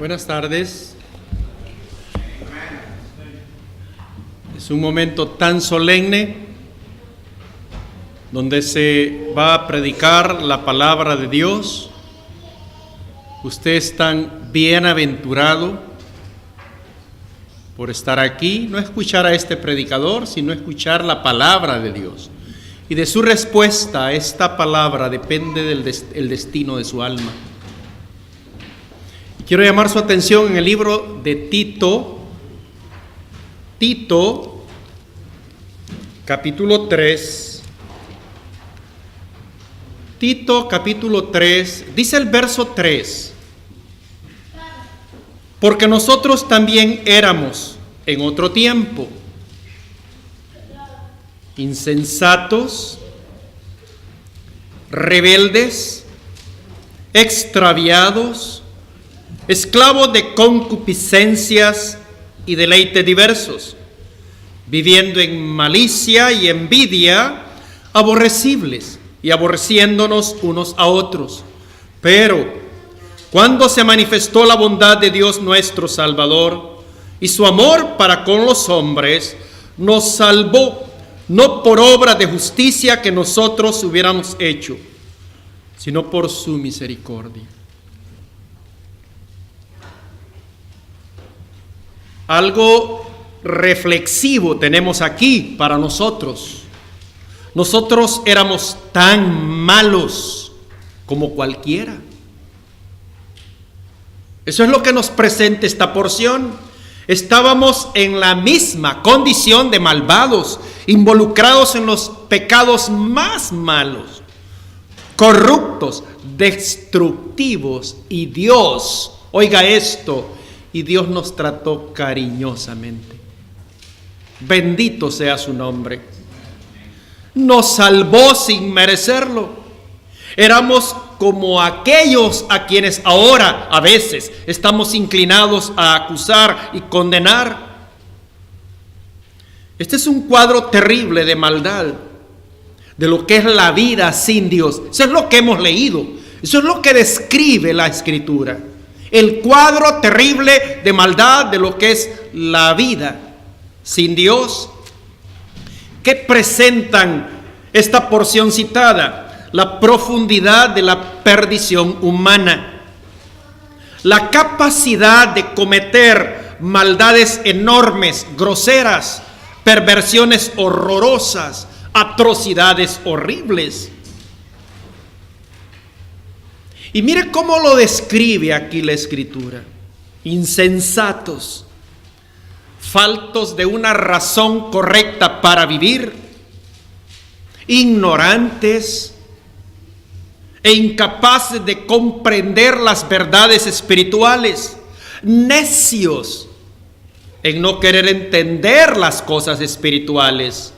Buenas tardes. Es un momento tan solemne donde se va a predicar la palabra de Dios. Usted es tan bienaventurado por estar aquí, no escuchar a este predicador, sino escuchar la palabra de Dios. Y de su respuesta a esta palabra depende el destino de su alma. Quiero llamar su atención en el libro de Tito, capítulo 3. Tito, capítulo 3, dice el verso 3. Porque nosotros también éramos en otro tiempo insensatos, rebeldes, extraviados, esclavos de concupiscencias y deleites diversos, viviendo en malicia y envidia, aborrecibles y aborreciéndonos unos a otros. Pero cuando se manifestó la bondad de Dios nuestro Salvador y su amor para con los hombres, nos salvó, no por obra de justicia que nosotros hubiéramos hecho, sino por su misericordia. Algo reflexivo tenemos aquí para nosotros. Nosotros éramos tan malos como cualquiera. Eso es lo que nos presenta esta porción. Estábamos en la misma condición de malvados, involucrados en los pecados más malos, corruptos, destructivos, y Dios, oiga esto, y Dios nos trató cariñosamente. Bendito sea su nombre. Nos salvó sin merecerlo. Éramos como aquellos a quienes ahora a veces estamos inclinados a acusar y condenar. Este es un cuadro terrible de maldad, de lo que es la vida sin Dios. Eso es lo que hemos leído. Eso es lo que describe la Escritura. El cuadro terrible de maldad de lo que es la vida sin Dios. ¿Qué presentan esta porción citada? La profundidad de la perdición humana, la capacidad de cometer maldades enormes, groseras, perversiones horrorosas, atrocidades horribles. Y mire cómo lo describe aquí la Escritura: insensatos, faltos de una razón correcta para vivir, ignorantes e incapaces de comprender las verdades espirituales, necios en no querer entender las cosas espirituales,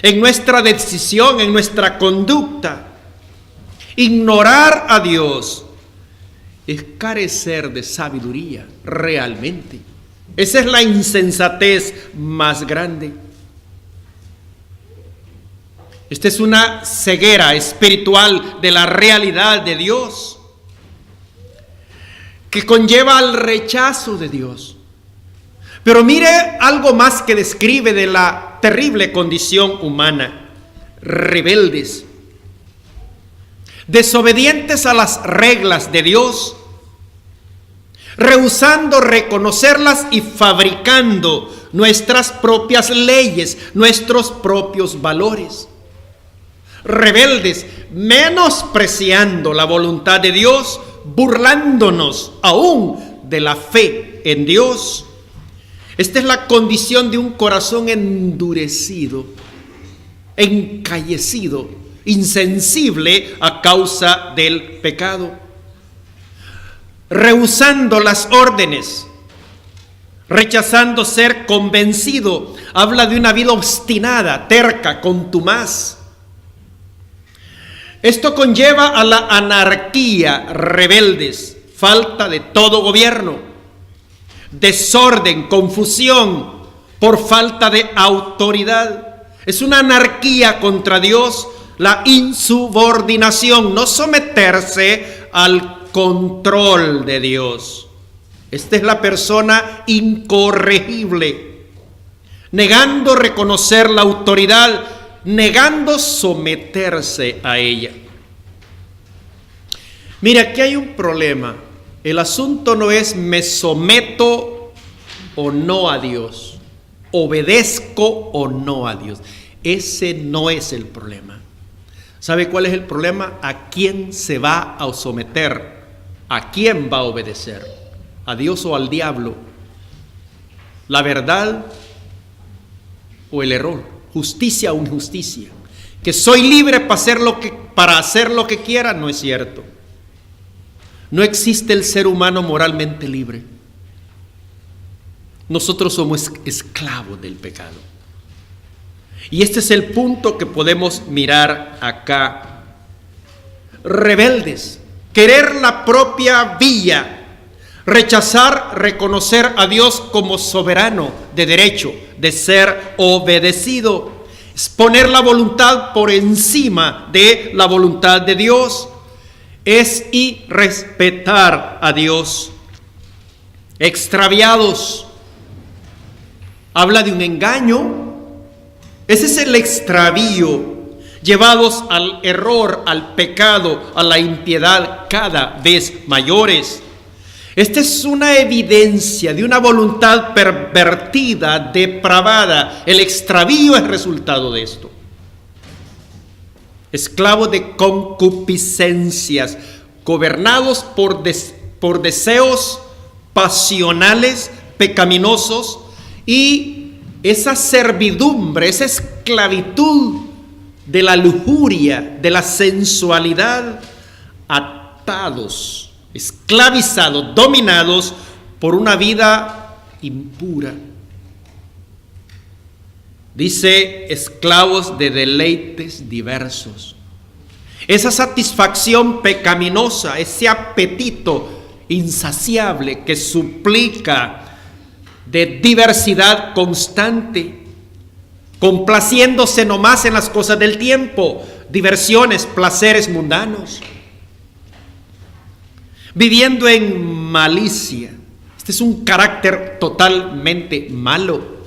en nuestra decisión, en nuestra conducta. Ignorar a Dios es carecer de sabiduría realmente. Esa es la insensatez más grande. Esta es una ceguera espiritual de la realidad de Dios, que conlleva al rechazo de Dios. Pero mire algo más que describe de la terrible condición humana: rebeldes, desobedientes a las reglas de Dios, rehusando reconocerlas y fabricando nuestras propias leyes, nuestros propios valores. Rebeldes, menospreciando la voluntad de Dios, burlándonos aún de la fe en Dios. Esta es la condición de un corazón endurecido, encallecido, insensible a causa del pecado, rehusando las órdenes, rechazando ser convencido. Habla de una vida obstinada, terca, contumaz. Esto conlleva a la anarquía, rebeldes, falta de todo gobierno, desorden, confusión por falta de autoridad. Es una anarquía contra Dios, la insubordinación, no someterse al control de Dios. Esta es la persona incorregible, negando reconocer la autoridad, negando someterse a ella. Mira, aquí hay un problema. El asunto no es me someto o no a Dios, obedezco o no a Dios. Ese no es el problema. ¿Sabe cuál es el problema? ¿A quién se va a someter? ¿A quién va a obedecer? ¿A Dios o al diablo? ¿La verdad o el error? ¿Justicia o injusticia? Que soy libre para hacer lo que quiera, no es cierto. No existe el ser humano moralmente libre. Nosotros somos esclavos del pecado. Y este es el punto que podemos mirar acá. Rebeldes, querer la propia vía, rechazar reconocer a Dios como soberano de derecho de ser obedecido, es poner la voluntad por encima de la voluntad de Dios, es irrespetar a Dios. Extraviados, habla de un engaño. Ese es el extravío, llevados al error, al pecado, a la impiedad cada vez mayores. Esta es una evidencia de una voluntad pervertida, depravada. El extravío es resultado de esto. Esclavos de concupiscencias, gobernados por deseos pasionales, pecaminosos, y esa servidumbre, esa esclavitud de la lujuria, de la sensualidad, atados, esclavizados, dominados por una vida impura. Dice, esclavos de deleites diversos. Esa satisfacción pecaminosa, ese apetito insaciable que suplica de diversidad constante, complaciéndose nomás en las cosas del tiempo, diversiones, placeres mundanos, viviendo en malicia. Este es un carácter totalmente malo.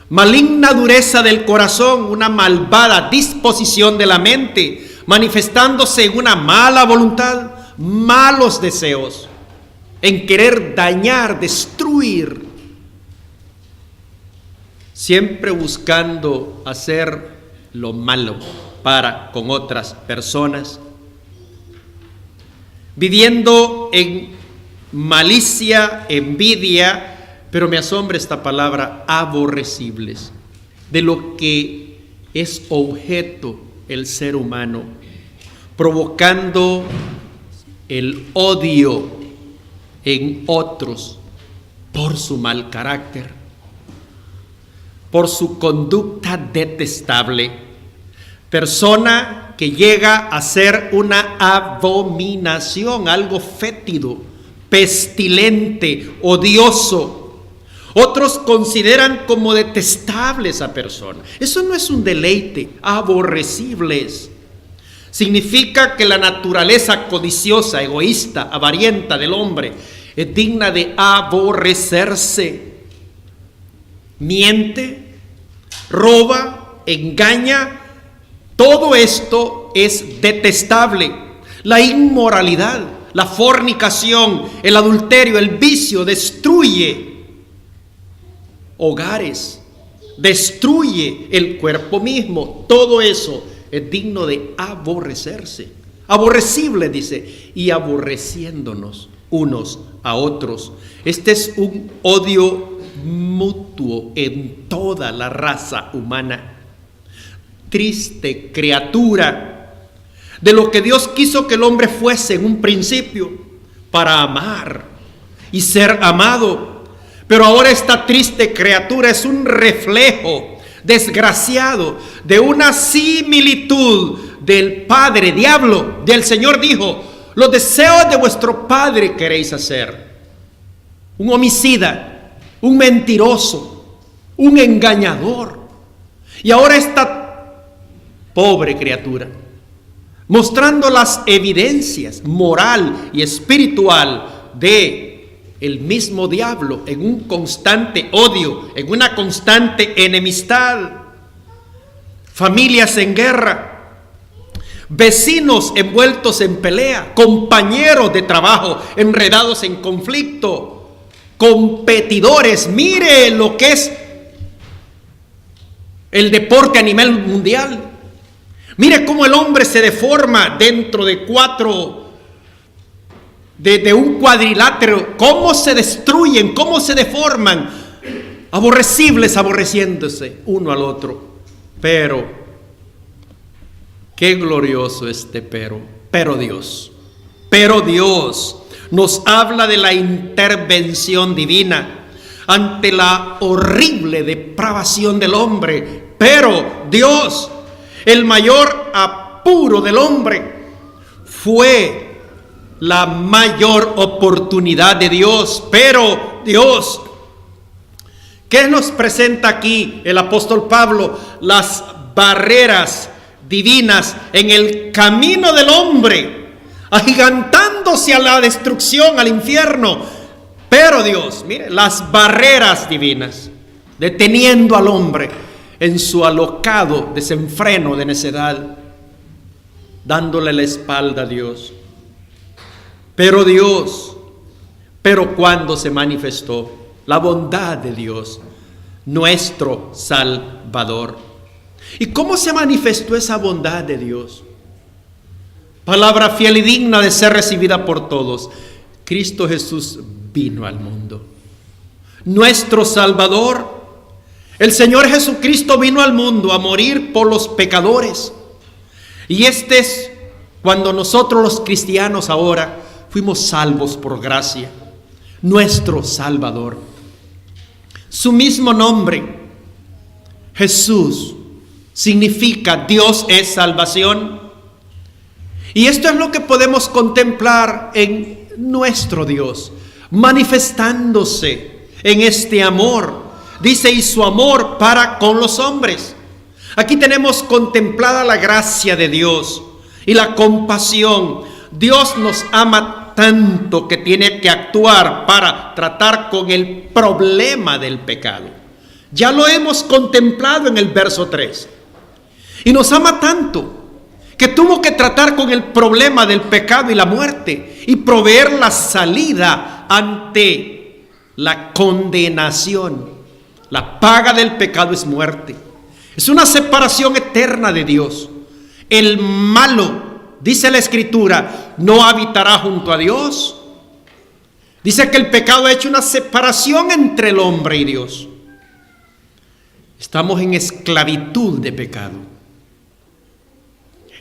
Maligna dureza del corazón, una malvada disposición de la mente, manifestándose en una mala voluntad, malos deseos, en querer dañar, destruir, siempre buscando hacer lo malo para con otras personas, viviendo en malicia, envidia, pero me asombra esta palabra, aborrecibles, de lo que es objeto el ser humano, provocando el odio en otros por su mal carácter, por su conducta detestable. Persona que llega a ser una abominación, algo fétido, pestilente, odioso. Otros consideran como detestable esa persona. Eso no es un deleite, aborrecibles. Significa que la naturaleza codiciosa, egoísta, avarienta del hombre es digna de aborrecerse. Miente, roba, engaña. Todo esto es detestable. La inmoralidad, la fornicación, el adulterio, el vicio destruye hogares, destruye el cuerpo mismo. Todo eso es digno de aborrecerse. Aborrecible, dice, y aborreciéndonos unos a otros. Este es un odio mutuo en toda la raza humana. Triste criatura, de lo que Dios quiso que el hombre fuese en un principio, para amar y ser amado. Pero ahora esta triste criatura es un reflejo desgraciado de una similitud del padre diablo. Del Señor dijo, los deseos de vuestro padre queréis hacer. Un homicida, un mentiroso, un engañador. Y ahora esta pobre criatura, mostrando las evidencias moral y espiritual de el mismo diablo en un constante odio, en una constante enemistad, familias en guerra, vecinos envueltos en pelea, compañeros de trabajo enredados en conflicto, competidores. Mire lo que es el deporte a nivel mundial. Mire cómo el hombre se deforma dentro de un cuadrilátero, cómo se destruyen, cómo se deforman, aborrecibles, aborreciéndose uno al otro. Pero, qué glorioso pero Dios nos habla de la intervención divina ante la horrible depravación del hombre. Pero Dios, el mayor apuro del hombre, fue la mayor oportunidad de Dios. Pero Dios, ¿qué nos presenta aquí el apóstol Pablo? Las barreras divinas en el camino del hombre, agigantándose a la destrucción, al infierno. Pero Dios, mire, las barreras divinas, deteniendo al hombre en su alocado desenfreno de necedad, dándole la espalda a Dios. Pero Dios, cuando se manifestó la bondad de Dios, nuestro Salvador. ¿Y cómo se manifestó esa bondad de Dios? Palabra fiel y digna de ser recibida por todos. Cristo Jesús vino al mundo. Nuestro Salvador, el Señor Jesucristo, vino al mundo a morir por los pecadores. Y este es cuando nosotros los cristianos ahora fuimos salvos por gracia. Nuestro Salvador. Su mismo nombre, Jesús, significa Dios es salvación. Y esto es lo que podemos contemplar en nuestro Dios, manifestándose en este amor. Dice, y su amor para con los hombres. Aquí tenemos contemplada la gracia de Dios y la compasión. Dios nos ama tanto que tiene que actuar para tratar con el problema del pecado. Ya lo hemos contemplado en el verso 3. Y nos ama tanto que tuvo que tratar con el problema del pecado y la muerte y proveer la salida ante la condenación. La paga del pecado es muerte. Es una separación eterna de Dios. El malo, dice la Escritura, no habitará junto a Dios. Dice que el pecado ha hecho una separación entre el hombre y Dios. Estamos en esclavitud de pecado.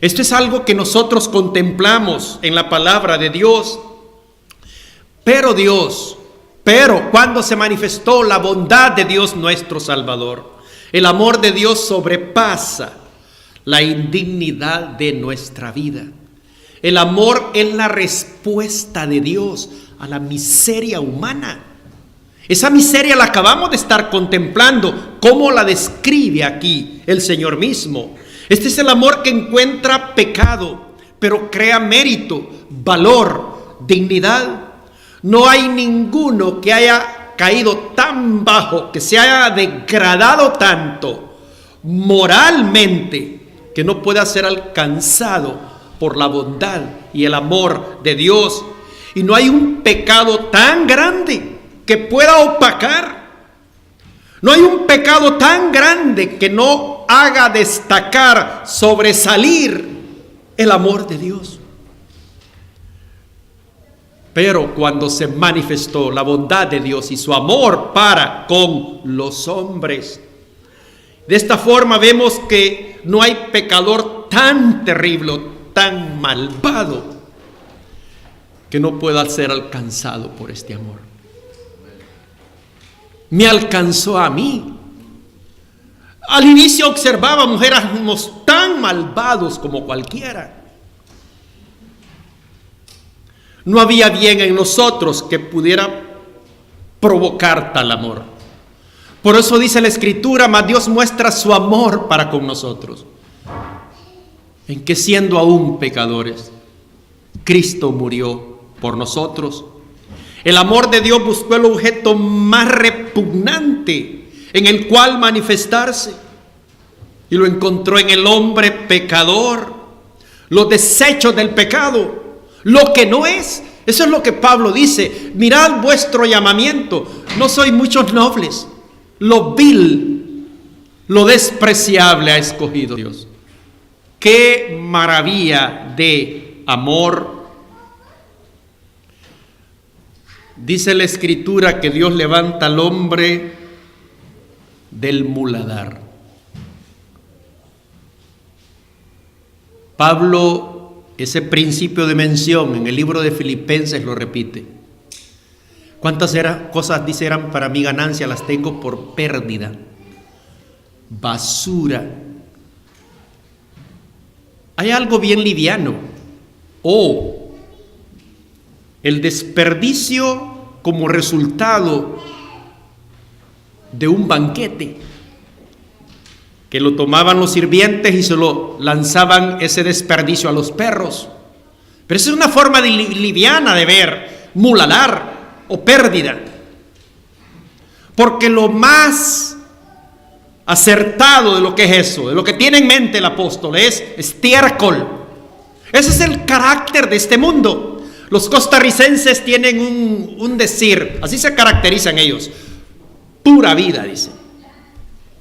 Esto es algo que nosotros contemplamos en la palabra de Dios. Pero cuando se manifestó la bondad de Dios nuestro Salvador, el amor de Dios sobrepasa la indignidad de nuestra vida. El amor es la respuesta de Dios a la miseria humana. Esa miseria la acabamos de estar contemplando, cómo la describe aquí el Señor mismo. Este es el amor que encuentra pecado, pero crea mérito, valor, dignidad. No hay ninguno que haya caído tan bajo, que se haya degradado tanto moralmente, que no pueda ser alcanzado por la bondad y el amor de Dios. Y no hay un pecado tan grande que pueda opacar. No hay un pecado tan grande que no haga destacar, sobresalir el amor de Dios. Pero cuando se manifestó la bondad de Dios y su amor para con los hombres, de esta forma vemos que no hay pecador tan terrible, tan malvado, que no pueda ser alcanzado por este amor. Me alcanzó a mí. Al inicio observábamos, éramos tan malvados como cualquiera. No había bien en nosotros que pudiera provocar tal amor. Por eso dice la Escritura, mas Dios muestra su amor para con nosotros, en que siendo aún pecadores, Cristo murió por nosotros. El amor de Dios buscó el objeto más repugnante en el cual manifestarse y lo encontró en el hombre pecador, los desechos del pecado, lo que no es. Eso es lo que Pablo dice: mirad vuestro llamamiento, no sois muchos nobles, lo vil, lo despreciable ha escogido Dios. Qué maravilla de amor. Dice la Escritura que Dios levanta al hombre del muladar. Pablo, ese principio de mención en el libro de Filipenses lo repite. ¿Cuántas cosas dice eran para mi ganancia? Las tengo por pérdida, basura. Hay algo bien liviano. El desperdicio como resultado de un banquete, que lo tomaban los sirvientes y se lo lanzaban ese desperdicio a los perros. Pero esa es una forma liviana de ver muladar o pérdida. Porque lo más acertado de lo que es eso, de lo que tiene en mente el apóstol, es estiércol. Ese es el carácter de este mundo. Los costarricenses tienen un decir, así se caracterizan ellos: pura vida, dicen.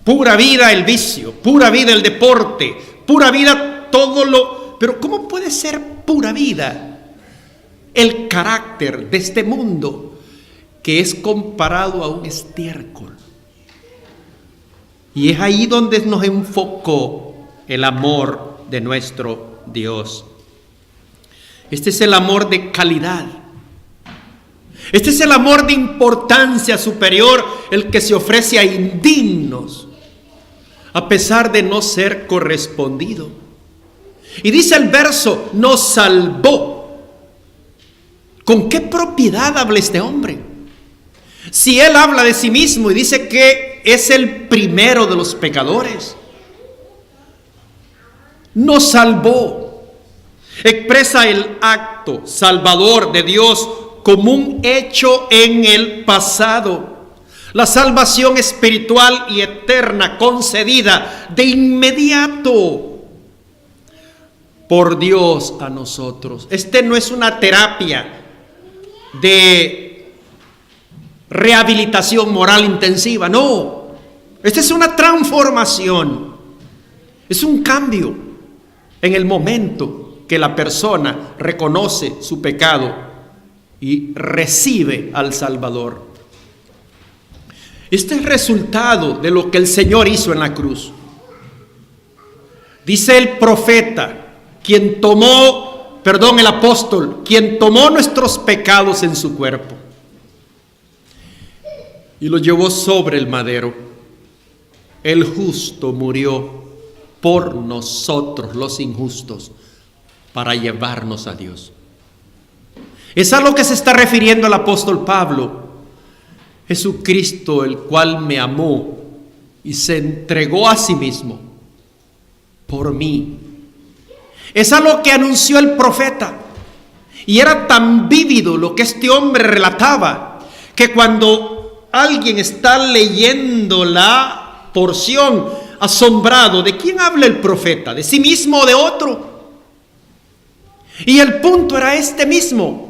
Pura vida el vicio, pura vida el deporte, pura vida todo lo... Pero ¿cómo puede ser pura vida el carácter de este mundo que es comparado a un estiércol? Y es ahí donde nos enfocó el amor de nuestro Dios. Este es el amor de calidad. Este es el amor de importancia superior, el que se ofrece a indignos, a pesar de no ser correspondido. Y dice el verso: nos salvó. ¿Con qué propiedad habla este hombre? Si él habla de sí mismo y dice que es el primero de los pecadores, nos salvó. Expresa el acto salvador de Dios como un hecho en el pasado. La salvación espiritual y eterna concedida de inmediato por Dios a nosotros. Este no es una terapia de rehabilitación moral intensiva, no. Esta es una transformación. Es un cambio en el momento que la persona reconoce su pecado y recibe al Salvador. Este es el resultado de lo que el Señor hizo en la cruz. Dice el profeta, el apóstol, quien tomó nuestros pecados en su cuerpo y los llevó sobre el madero. El justo murió por nosotros, los injustos, para llevarnos a Dios. Es a lo que se está refiriendo el apóstol Pablo. Jesucristo, el cual me amó y se entregó a sí mismo por mí. Es a lo que anunció el profeta. Y era tan vívido lo que este hombre relataba, que cuando alguien está leyendo la porción, asombrado, ¿de quién habla el profeta? ¿De sí mismo o de otro? Y el punto era este mismo.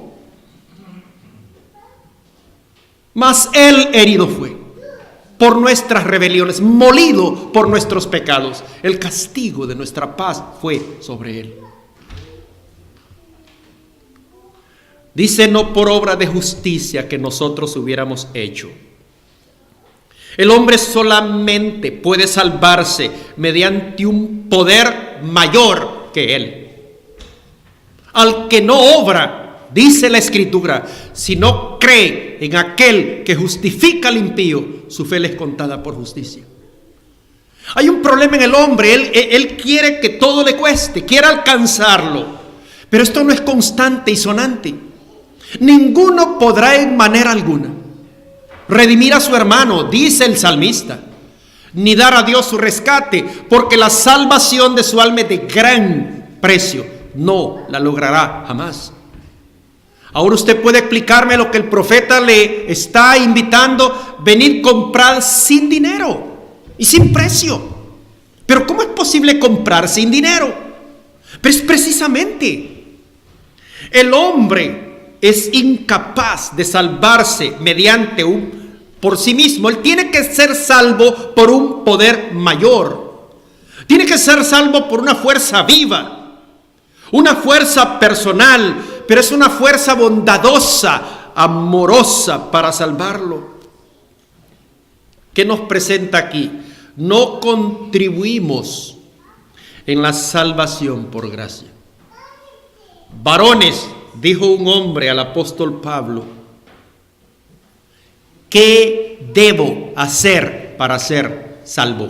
Mas él herido fue por nuestras rebeliones, molido por nuestros pecados. El castigo de nuestra paz fue sobre él. Dice: no por obra de justicia que nosotros hubiéramos hecho. El hombre solamente puede salvarse mediante un poder mayor que él. Al que no obra, dice la Escritura, si no cree en aquel que justifica al impío, su fe le es contada por justicia. Hay un problema en el hombre. Él quiere que todo le cueste, quiere alcanzarlo, pero esto no es constante y sonante. Ninguno podrá en manera alguna redimir a su hermano, dice el salmista, ni dar a Dios su rescate, porque la salvación de su alma es de gran precio. No la logrará jamás. Ahora usted puede explicarme lo que el profeta le está invitando: venir comprar sin dinero y sin precio. Pero ¿cómo es posible comprar sin dinero? Pero es precisamente, el hombre es incapaz de salvarse mediante por sí mismo. Él tiene que ser salvo por un poder mayor. Tiene que ser salvo por una fuerza viva, una fuerza personal, pero es una fuerza bondadosa, amorosa para salvarlo. ¿Qué nos presenta aquí? No contribuimos en la salvación por gracia. Varones, dijo un hombre al apóstol Pablo, ¿qué debo hacer para ser salvo?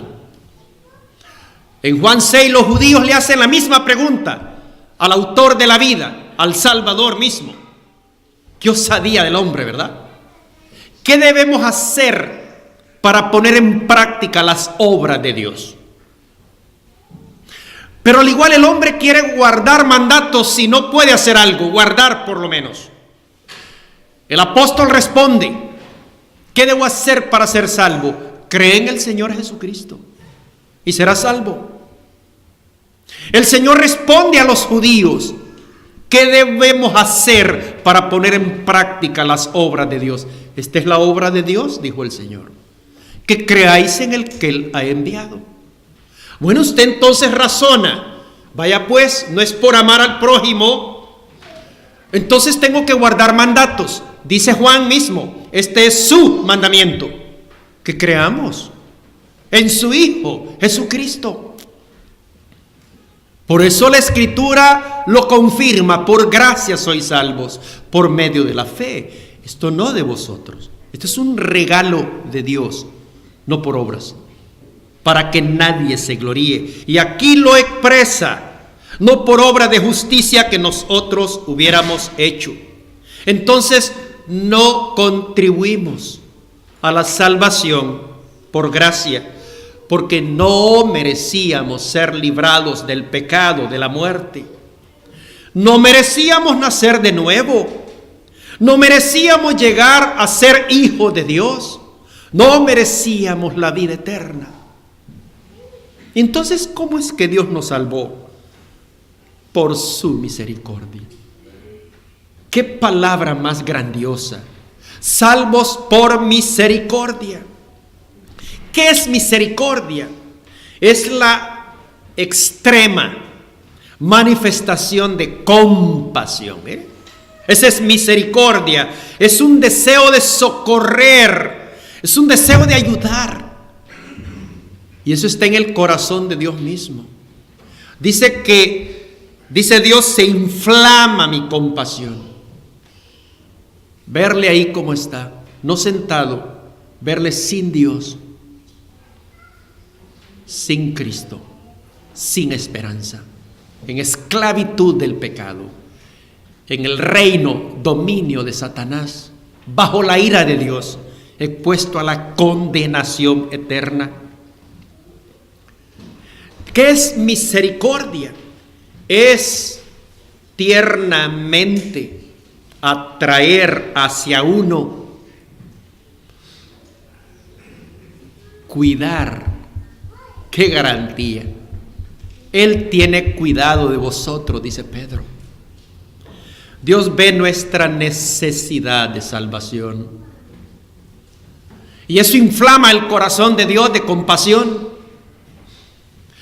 En Juan 6 los judíos le hacen la misma pregunta al autor de la vida, al Salvador mismo. Qué osadía del hombre, ¿verdad? ¿Qué debemos hacer para poner en práctica las obras de Dios? Pero al igual el hombre quiere guardar mandatos si no puede hacer algo, guardar por lo menos. El apóstol responde: ¿qué debo hacer para ser salvo? Cree en el Señor Jesucristo y serás salvo. El Señor responde a los judíos: ¿qué debemos hacer para poner en práctica las obras de Dios? Esta es la obra de Dios, dijo el Señor, que creáis en el que Él ha enviado. Bueno, usted entonces razona: vaya pues, no es por amar al prójimo, entonces tengo que guardar mandatos. Dice Juan mismo, este es su mandamiento, que creamos en su Hijo Jesucristo. Por eso la Escritura lo confirma: por gracia sois salvos, por medio de la fe. Esto no de vosotros, esto es un regalo de Dios, no por obras, para que nadie se gloríe. Y aquí lo expresa: no por obra de justicia que nosotros hubiéramos hecho. Entonces no contribuimos a la salvación por gracia, porque no merecíamos ser librados del pecado, de la muerte. No merecíamos nacer de nuevo. No merecíamos llegar a ser hijos de Dios. No merecíamos la vida eterna. Entonces, ¿cómo es que Dios nos salvó? Por su misericordia. ¡Qué palabra más grandiosa! Salvos por misericordia. ¿Qué es misericordia? Es la extrema manifestación de compasión. Esa es misericordia. Es un deseo de socorrer. Es un deseo de ayudar. Y eso está en el corazón de Dios mismo. Dice Dios, se inflama mi compasión. Verle ahí como está, no sentado, verle sin Dios, sin Cristo, sin esperanza, en esclavitud del pecado, en el reino, dominio de Satanás, bajo la ira de Dios, expuesto a la condenación eterna. ¿Qué es misericordia? Es tiernamente atraer hacia uno, cuidar. ¡Qué garantía! Él tiene cuidado de vosotros, dice Pedro. Dios ve nuestra necesidad de salvación. Y eso inflama el corazón de Dios de compasión.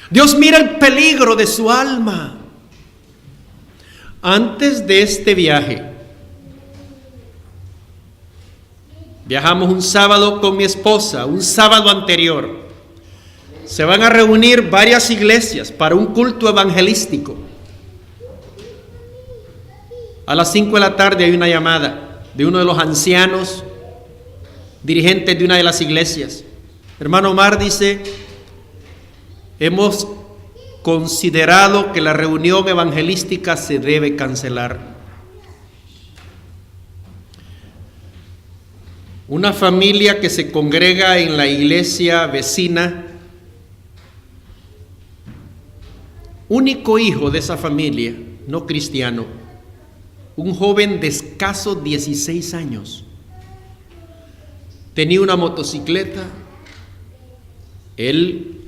Dios mira el peligro de su alma. Antes de este viaje, viajamos un sábado con mi esposa, un sábado anterior. Se van a reunir varias iglesias para un culto evangelístico. A las 5 de la tarde hay una llamada de uno de los ancianos, dirigentes de una de las iglesias. Hermano Omar dice: hemos considerado que la reunión evangelística se debe cancelar. Una familia que se congrega en la iglesia vecina, único hijo de esa familia, no cristiano, un joven de escasos 16 años. Tenía una motocicleta. Él,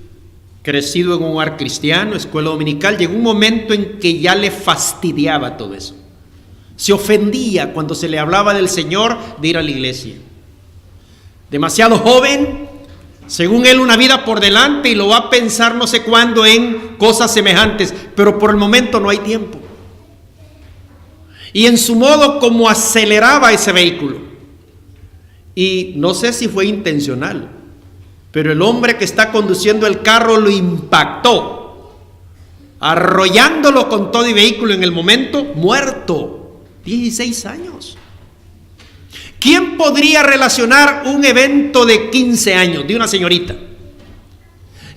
crecido en un hogar cristiano, escuela dominical, llegó un momento en que ya le fastidiaba todo eso. Se ofendía cuando se le hablaba del Señor, de ir a la iglesia. Demasiado joven, según él, una vida por delante, y lo va a pensar no sé cuándo en cosas semejantes, pero por el momento no hay tiempo. Y en su modo, como aceleraba ese vehículo, y no sé si fue intencional, pero el hombre que está conduciendo el carro lo impactó, arrollándolo con todo y vehículo en el momento, muerto. 16 años. ¿Quién podría relacionar un evento de 15 años de una señorita?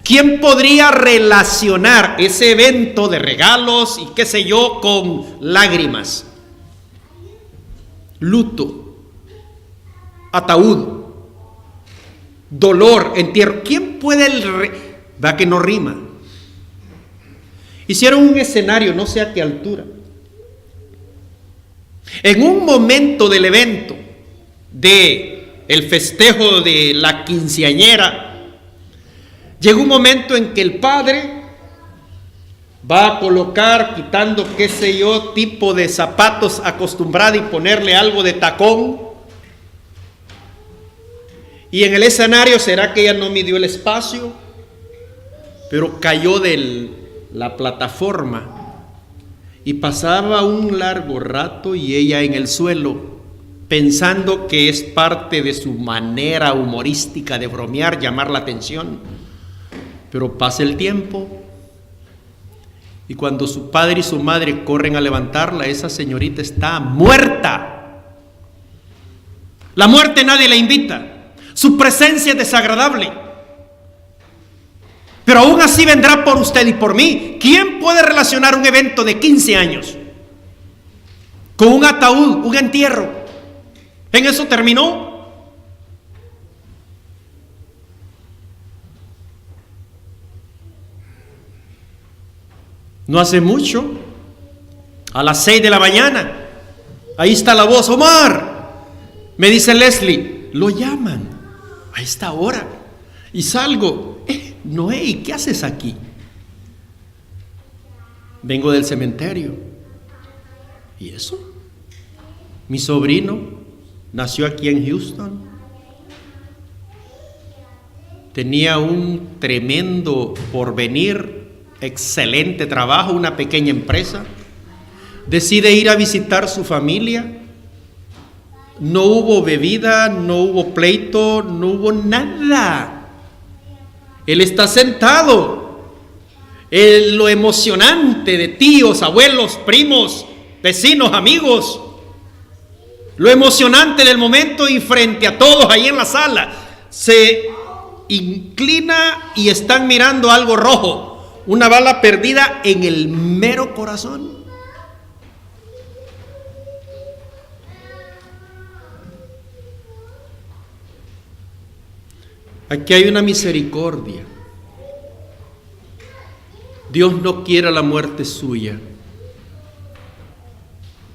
¿Quién podría relacionar ese evento de regalos y qué sé yo con lágrimas, luto, ataúd, dolor, entierro? ¿Quién puede? Va que no rima. Hicieron un escenario, no sé a qué altura. En un momento del evento, de el festejo de la quinceañera, llegó un momento en que el padre va a colocar, quitando qué sé yo, tipo de zapatos acostumbrado y ponerle algo de tacón. Y en el escenario, será que ella no midió el espacio, pero cayó de la plataforma. Y pasaba un largo rato y ella en el suelo, pensando que es parte de su manera humorística de bromear, llamar la atención. Pero pasa el tiempo y cuando su padre y su madre corren a levantarla, esa señorita está muerta. La muerte nadie la invita. Su presencia es desagradable. Pero aún así vendrá por usted y por mí. ¿Quién puede relacionar un evento de 15 años con un ataúd, un entierro? ¿En eso terminó? No hace mucho, a las 6 de la mañana, ahí está la voz: Omar, me dice Leslie, lo llaman a esta hora. Y salgo: Noé, ¿y qué haces aquí? Vengo del cementerio. ¿Y eso? Mi sobrino nació aquí en Houston. Tenía un tremendo porvenir, excelente trabajo, una pequeña empresa. Decide ir a visitar su familia. No hubo bebida, no hubo pleito, no hubo nada. Él está sentado. Lo emocionante de tíos, abuelos, primos, vecinos, amigos. Lo emocionante del momento, y frente a todos ahí en la sala, se inclina y están mirando algo rojo. Una bala perdida en el mero corazón. Aquí hay una misericordia. Dios no quiere la muerte suya,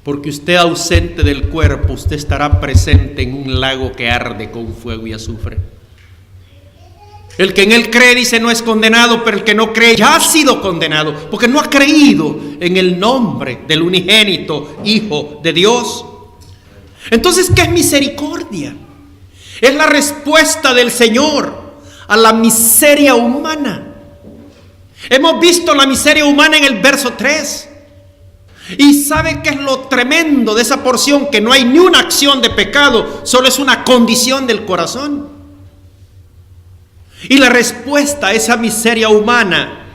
porque usted, ausente del cuerpo, usted estará presente en un lago que arde con fuego y azufre. El que en él cree, dice, no es condenado, pero el que no cree ya ha sido condenado, porque no ha creído en el nombre del unigénito Hijo de Dios. Entonces, ¿qué es misericordia? Es la respuesta del Señor a la miseria humana. Hemos visto la miseria humana en el verso 3. Y ¿sabe qué es lo tremendo de esa porción? Que no hay ni una acción de pecado, solo es una condición del corazón. Y la respuesta a esa miseria humana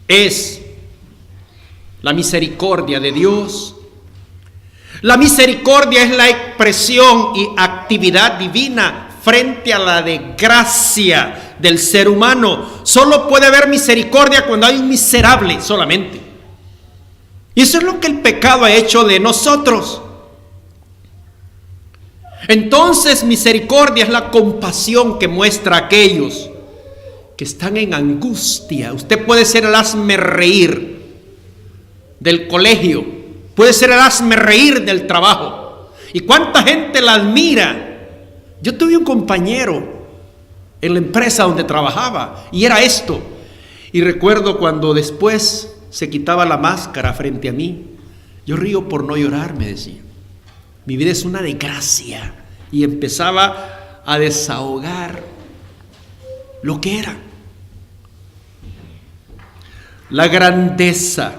es la misericordia de Dios. La misericordia es la expresión y actividad divina frente a la desgracia del ser humano. Solo puede haber misericordia cuando hay un miserable solamente. Y eso es lo que el pecado ha hecho de nosotros. Entonces, misericordia es la compasión que muestra a aquellos que están en angustia. Usted puede ser el hazme reír del colegio, Puede ser el hazme reír del trabajo. ¿Y cuánta gente la admira? Yo tuve un compañero en la empresa donde trabajaba y era esto. Y recuerdo cuando después se quitaba la máscara frente a mí. Yo río por no llorar, me decía. Mi vida es una desgracia. Y empezaba a desahogar lo que era. La grandeza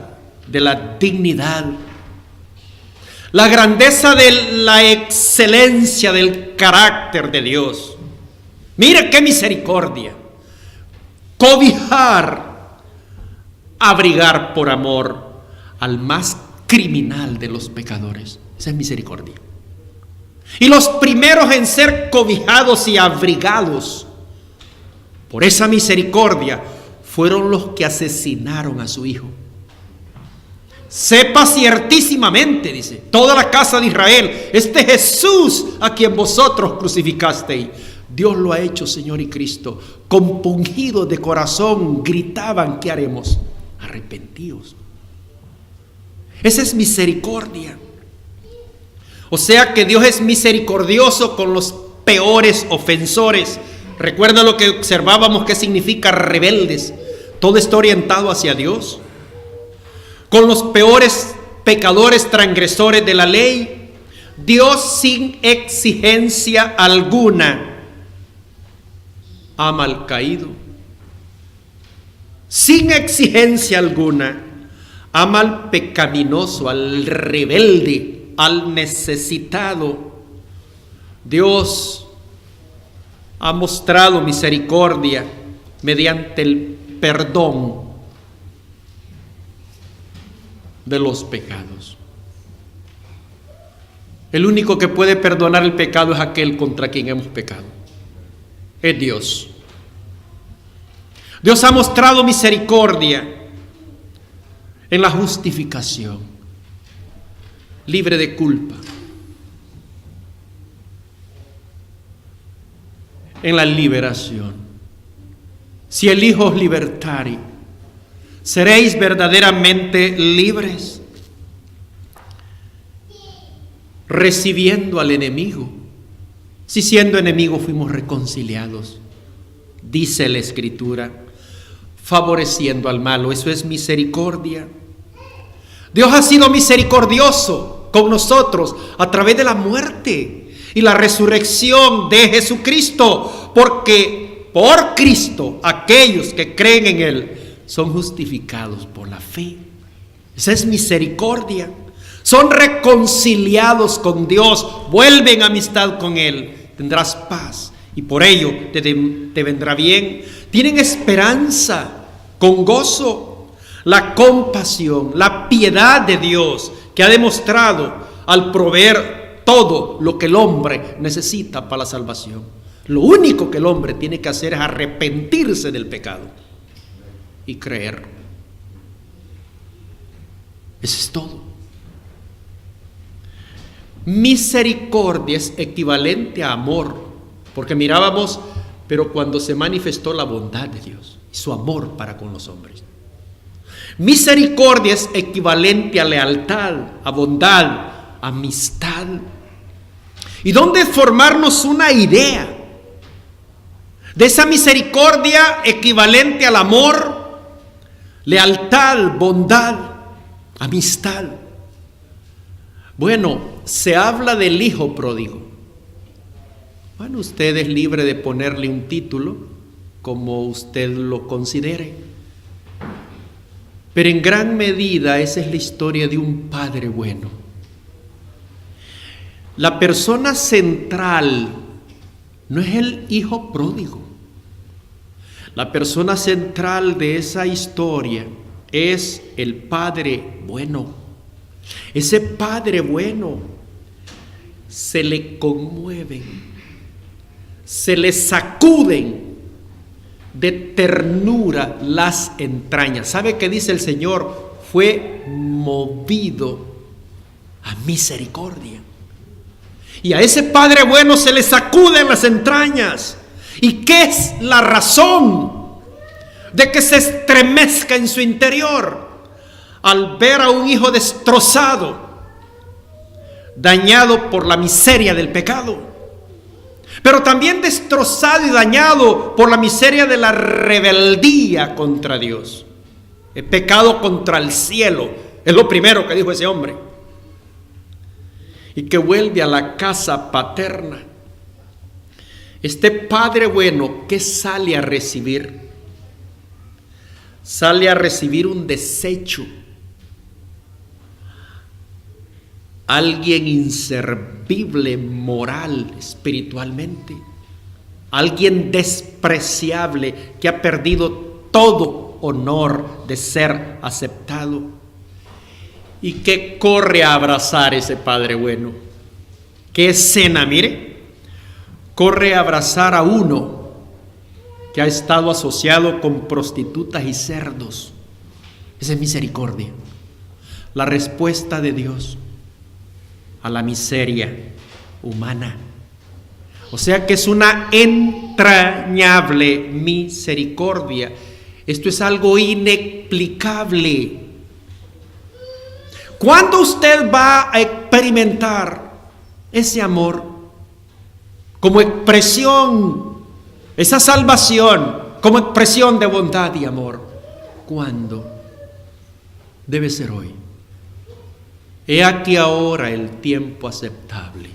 de la dignidad, la grandeza de la excelencia del carácter de Dios. Mira qué misericordia. Cobijar, abrigar por amor al más criminal de los pecadores. Esa es misericordia. Y los primeros en ser cobijados y abrigados por esa misericordia fueron los que asesinaron a su hijo. Sepa ciertísimamente, dice, toda la casa de Israel, este Jesús a quien vosotros crucificasteis, Dios lo ha hecho Señor y Cristo. Compungidos de corazón gritaban, ¿qué haremos? Arrepentidos. Esa es misericordia. O sea que Dios es misericordioso con los peores ofensores. Recuerda lo que observábamos que significa rebeldes. Todo está orientado hacia Dios. Con los peores pecadores transgresores de la ley, Dios sin exigencia alguna ama al caído. Sin exigencia alguna ama al pecaminoso, al rebelde, al necesitado. Dios ha mostrado misericordia mediante el perdón de los pecados. El único que puede perdonar el pecado es aquel contra quien hemos pecado. Es Dios. Dios ha mostrado misericordia en la justificación, libre de culpa, en la liberación. Si el Hijo os libertare, seréis verdaderamente libres, recibiendo al enemigo. Si siendo enemigos fuimos reconciliados, dice la Escritura, favoreciendo al malo. Eso es misericordia. Dios ha sido misericordioso con nosotros a través de la muerte y la resurrección de Jesucristo, porque por Cristo aquellos que creen en Él son justificados por la fe. Esa es misericordia. Son reconciliados con Dios, vuelven a amistad con Él. Tendrás paz y por ello te vendrá bien. Tienen esperanza con gozo. La compasión, la piedad de Dios que ha demostrado al proveer todo lo que el hombre necesita para la salvación. Lo único que el hombre tiene que hacer es arrepentirse del pecado y creer. Eso es todo. Misericordia es equivalente a amor, porque mirábamos, pero cuando se manifestó la bondad de Dios y su amor para con los hombres. Misericordia es equivalente a lealtad, a bondad, a amistad. ¿Y dónde formarnos una idea de esa misericordia equivalente al amor, lealtad, bondad, amistad? Bueno, se habla del hijo pródigo. Bueno, usted es libre de ponerle un título como usted lo considere, pero en gran medida esa es la historia de un padre bueno. La persona central no es el hijo pródigo. La persona central de esa historia es el padre bueno. Ese padre bueno se le conmueven, se le sacuden de ternura las entrañas. ¿Sabe qué dice el Señor? Fue movido a misericordia. Y a ese padre bueno se le sacuden las entrañas. ¿Y qué es la razón de que se estremezca en su interior? Al ver a un hijo destrozado, dañado por la miseria del pecado, pero también destrozado y dañado por la miseria de la rebeldía contra Dios. He pecado contra el cielo, es lo primero que dijo ese hombre. Y que vuelve a la casa paterna. Este Padre bueno, ¿qué sale a recibir? Sale a recibir un desecho. Alguien inservible moral, espiritualmente. Alguien despreciable que ha perdido todo honor de ser aceptado. Y que corre a abrazar a ese Padre bueno. ¿Qué escena? Mire, corre a abrazar a uno que ha estado asociado con prostitutas y cerdos. Esa es misericordia. La respuesta de Dios a la miseria humana. O sea que es una entrañable misericordia. Esto es algo inexplicable. ¿Cuándo usted va a experimentar ese amor como expresión, esa salvación como expresión de bondad y amor? ¿Cuándo? Debe ser hoy. He aquí ahora el tiempo aceptable.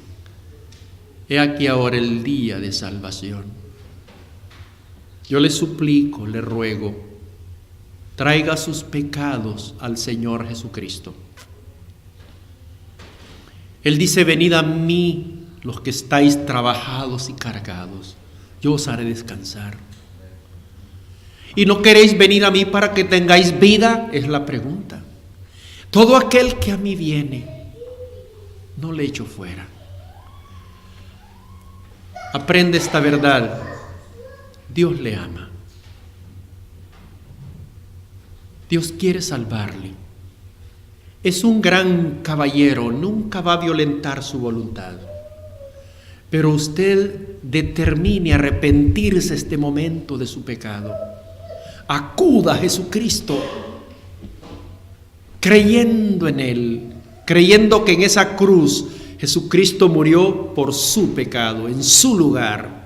He aquí ahora el día de salvación. Yo le suplico, le ruego, traiga sus pecados al Señor Jesucristo. Él dice: venid a mí los que estáis trabajados y cargados, yo os haré descansar. ¿Y no queréis venir a mí para que tengáis vida? Es la pregunta. Todo aquel que a mí viene, no le echo fuera. Aprende esta verdad. Dios le ama. Dios quiere salvarle. Es un gran caballero, nunca va a violentar su voluntad. Pero usted determine arrepentirse este momento de su pecado. Acuda a Jesucristo, creyendo en Él, creyendo que en esa cruz Jesucristo murió por su pecado, en su lugar,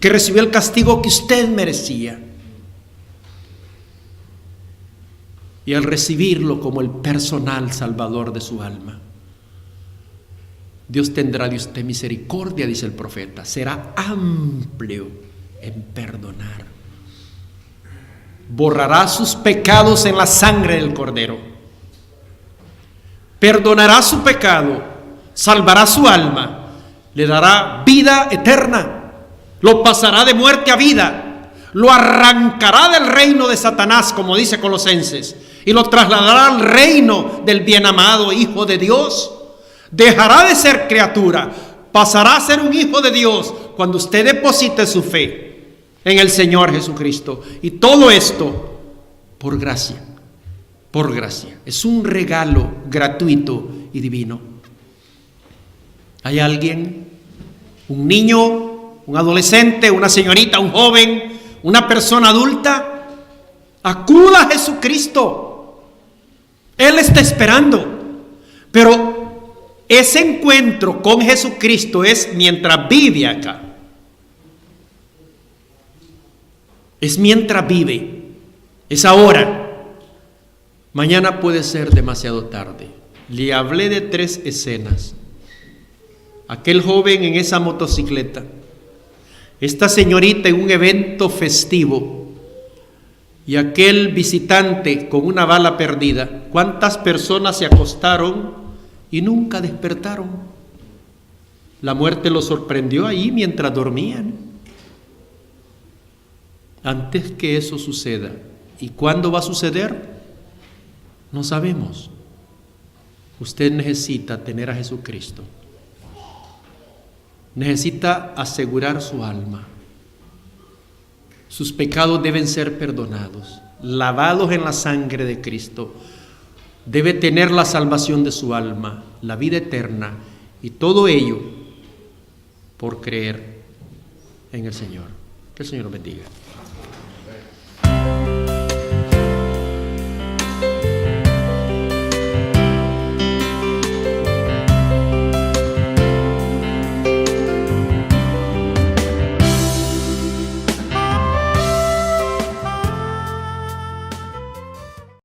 que recibió el castigo que usted merecía. Y al recibirlo como el personal salvador de su alma, Dios tendrá de usted misericordia, dice el profeta. Será amplio en perdonar. Borrará sus pecados en la sangre del Cordero. Perdonará su pecado, salvará su alma, le dará vida eterna, lo pasará de muerte a vida, lo arrancará del reino de Satanás, como dice Colosenses, y lo trasladará al reino del bien amado Hijo de Dios. Dejará de ser criatura, pasará a ser un hijo de Dios cuando usted deposite su fe en el Señor Jesucristo. Y todo esto por gracia, por gracia. Es un regalo gratuito y divino. ¿Hay alguien, un niño, un adolescente, una señorita, un joven, una persona adulta? Acuda a Jesucristo. Él está esperando. Pero ese encuentro con Jesucristo es mientras vive acá. Es mientras vive. Es ahora. Mañana puede ser demasiado tarde. Le hablé de 3 escenas. Aquel joven en esa motocicleta. Esta señorita en un evento festivo. Y aquel visitante con una bala perdida. ¿Cuántas personas se acostaron y nunca despertaron? La muerte los sorprendió ahí mientras dormían. Antes que eso suceda, ¿y cuándo va a suceder? No sabemos. Usted necesita tener a Jesucristo. Necesita asegurar su alma. Sus pecados deben ser perdonados, lavados en la sangre de Cristo. Debe tener la salvación de su alma, la vida eterna, y todo ello por creer en el Señor. Que el Señor lo bendiga.